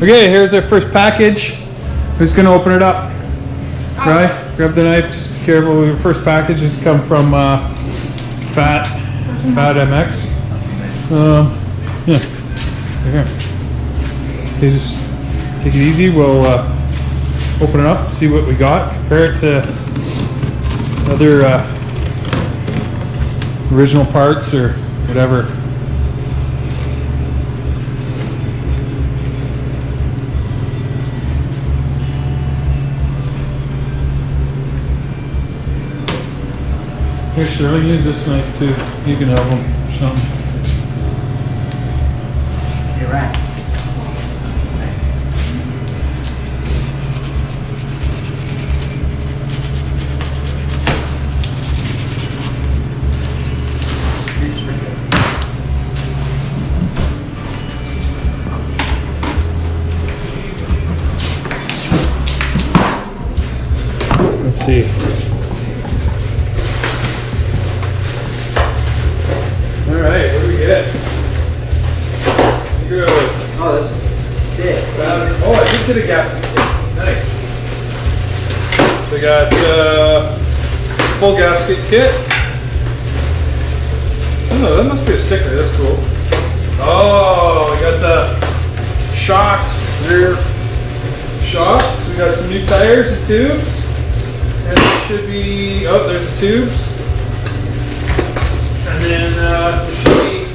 Okay, here's our first package. Who's gonna open it up? Right? Grab the knife, just be careful. Your first package has come from Fat MX. Yeah. Here. Okay, just take it easy. We'll open it up, see what we got, compare it to other original parts or whatever. Here, Shirley, use this knife too. You can help them or something. You're right. Let's see. Alright, what do we get? Good. Oh, this is sick. Oh, I just did a gasket kit. Nice. We got full gasket kit. Oh, that must be a sticker. That's cool. Oh, we got the shocks, rear shocks. We got some new tires and tubes. And there should be, oh, there's the tubes. And then there should be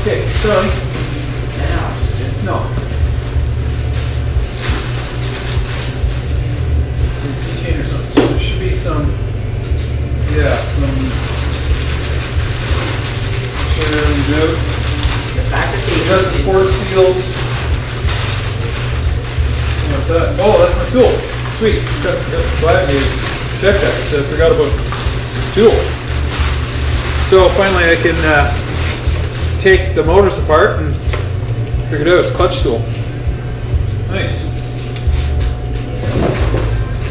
okay, sorry. No. Keychain or something. So there should be some, yeah, some. Show you what we do. The back of It has the port seals. What's that? Oh, that's my tool. Sweet. Glad you checked that because I forgot about this tool. So finally I can take the motors apart and figure it out. It's a clutch tool. Nice.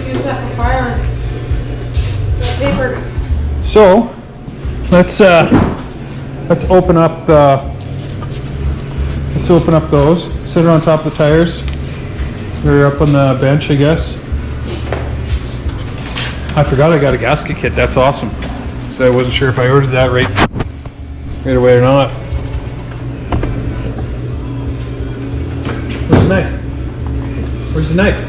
Use that for firing. That paper. So let's open up those. Sit it on top of the tires. They're up on the bench, I guess. I forgot I got a gasket kit. That's awesome. So I wasn't sure if I ordered that right away or not. Where's the knife? Where's the knife?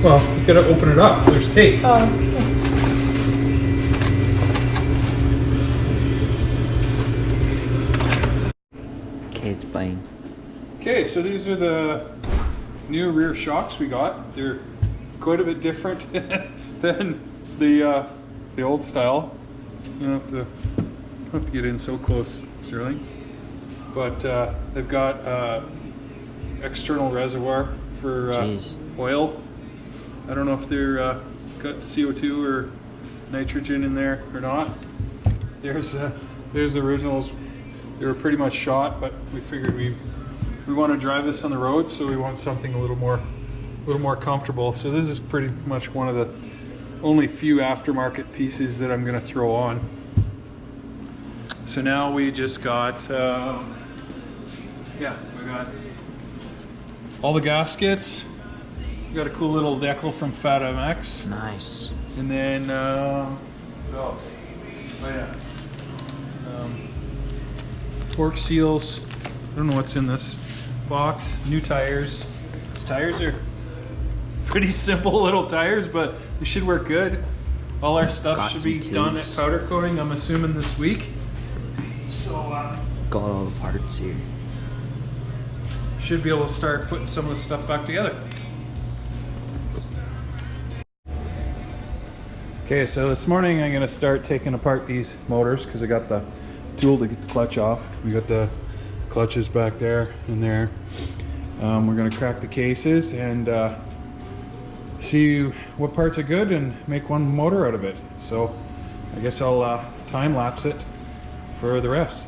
Well, you gotta open it up. There's tape. Kids playing. Okay, so these are the new rear shocks we got. They're quite a bit different than the old style. You don't have to get in so close, Sterling. But they've got external reservoir for oil. I don't know if they're got CO2 or nitrogen in there or not. There's the originals. They were pretty much shot, but we figured we want to drive this on the road, so we want something a little more comfortable. So this is pretty much one of the only few aftermarket pieces that I'm going to throw on. So now we just got we got all the gaskets. We got a cool little decal from Fat MX. Nice. And then what else? Oh yeah. Torque seals. I don't know what's in this box. New tires. These tires are pretty simple little tires, but they should work good. All our stuff should be done at powder coating, I'm assuming this week. So Got all the parts here. should be able to start putting some of the stuff back together. Okay, so this morning I'm going to start taking apart these motors because I got the tool to get the clutch off. We got the clutches back there and there. We're going to crack the cases and see what parts are good and make one motor out of it. So I guess I'll time lapse it for the rest.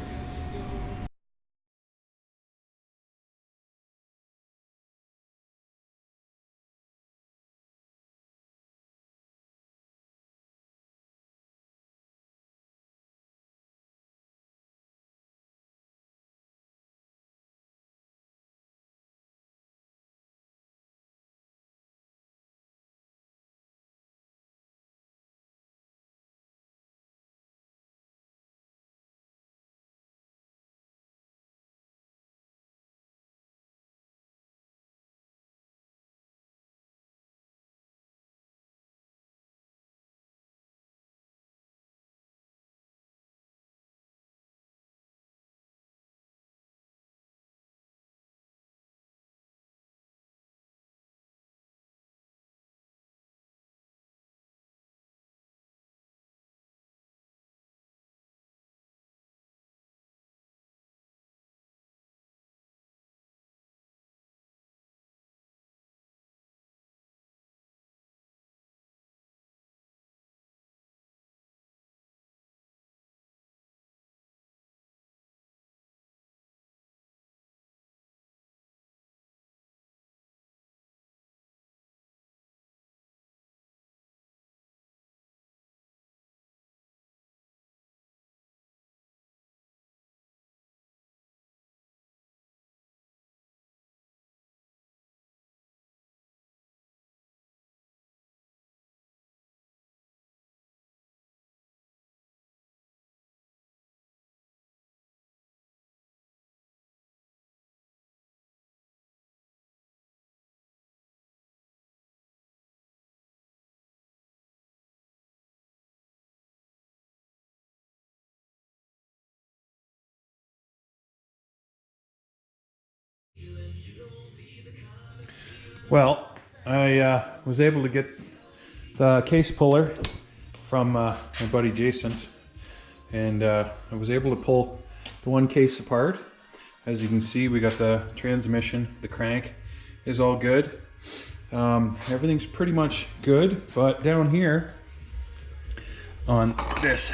Well, I was able to get the case puller from my buddy Jason's, and I was able to pull the one case apart. As you can see, we got the transmission, the crank is all good. Everything's pretty much good, but down here on this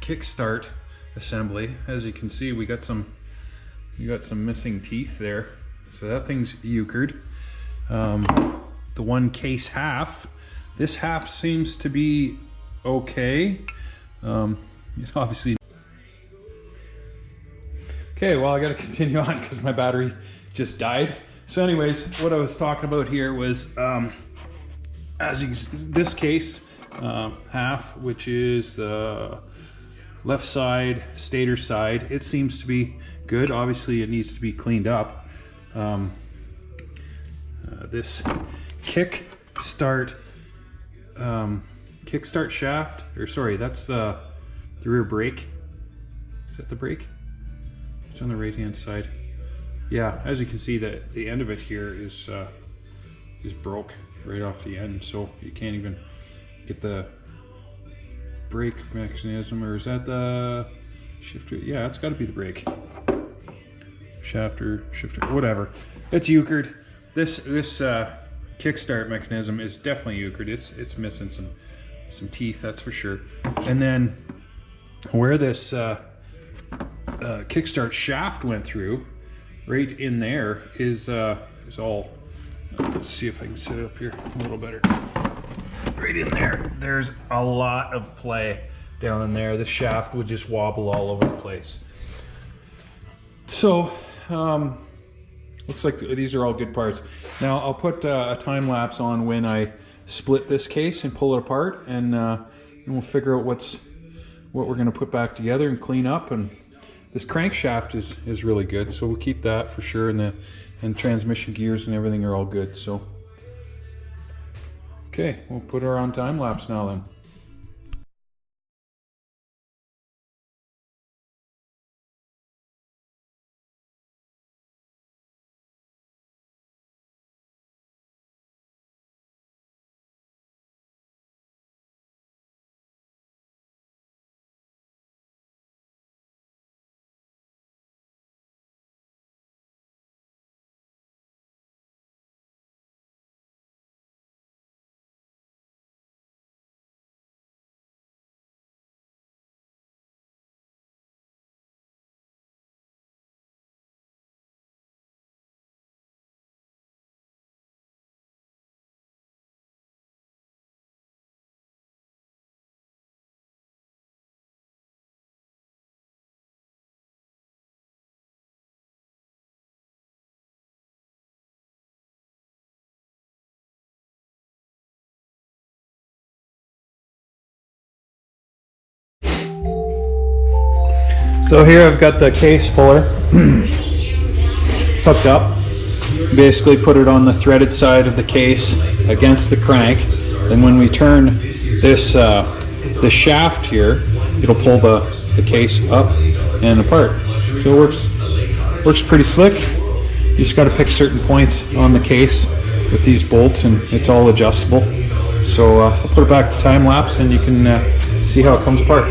kickstart assembly, as you can see, we got some missing teeth there. So that thing's euchred. The one case half, this half seems to be okay. Obviously. Okay, well, I got to continue on because my battery just died. So anyways, what I was talking about here was, as you can see, this case half, which is the left side, stator side, it seems to be good. Obviously, it needs to be cleaned up. This kickstart shaft, or sorry, that's the rear brake. Is that the brake? It's on the right hand side. Yeah, as you can see, the end of it here is broke right off the end, so you can't even get the brake mechanism. Or is that the shifter? Yeah, it's got to be the brake shafter, shifter, whatever. It's euchred. This kickstart mechanism is definitely euchred. It's missing some teeth, that's for sure. And then where this kickstart shaft went through, right in there is all. Let's see if I can set it up here a little better. Right in there, there's a lot of play down in there. The shaft would just wobble all over the place. So looks like these are all good parts. Now I'll put a time lapse on when I split this case and pull it apart, and we'll figure out what we're going to put back together and clean up. And this crankshaft is really good, so we'll keep that for sure, and transmission gears and everything are all good. So okay, we'll put her on time lapse now then. So here I've got the case puller hooked up. Basically put it on the threaded side of the case against the crank, and when we turn this the shaft here, it'll pull the case up and apart. So it works pretty slick. You just got to pick certain points on the case with these bolts, and it's all adjustable. So I'll put it back to time lapse, and you can see how it comes apart.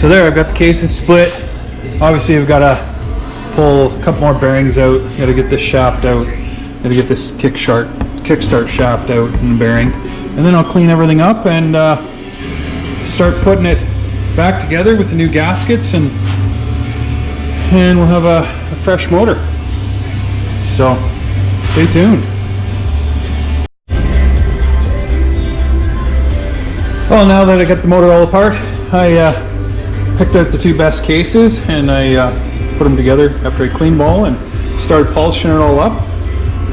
So there, I've got the cases split. Obviously I've got to pull a couple more bearings out. Got to get this shaft out. Got to get this kickstart shaft out and the bearing. And then I'll clean everything up and start putting it back together with the new gaskets, and we'll have a fresh motor. So stay tuned. Well, now that I got the motor all apart, I picked out the two best cases and I put them together after I cleaned them all and started polishing it all up.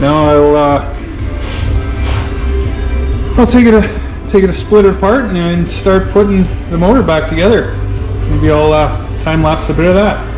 Now I'll take it split it apart and start putting the motor back together. Maybe I'll time lapse a bit of that.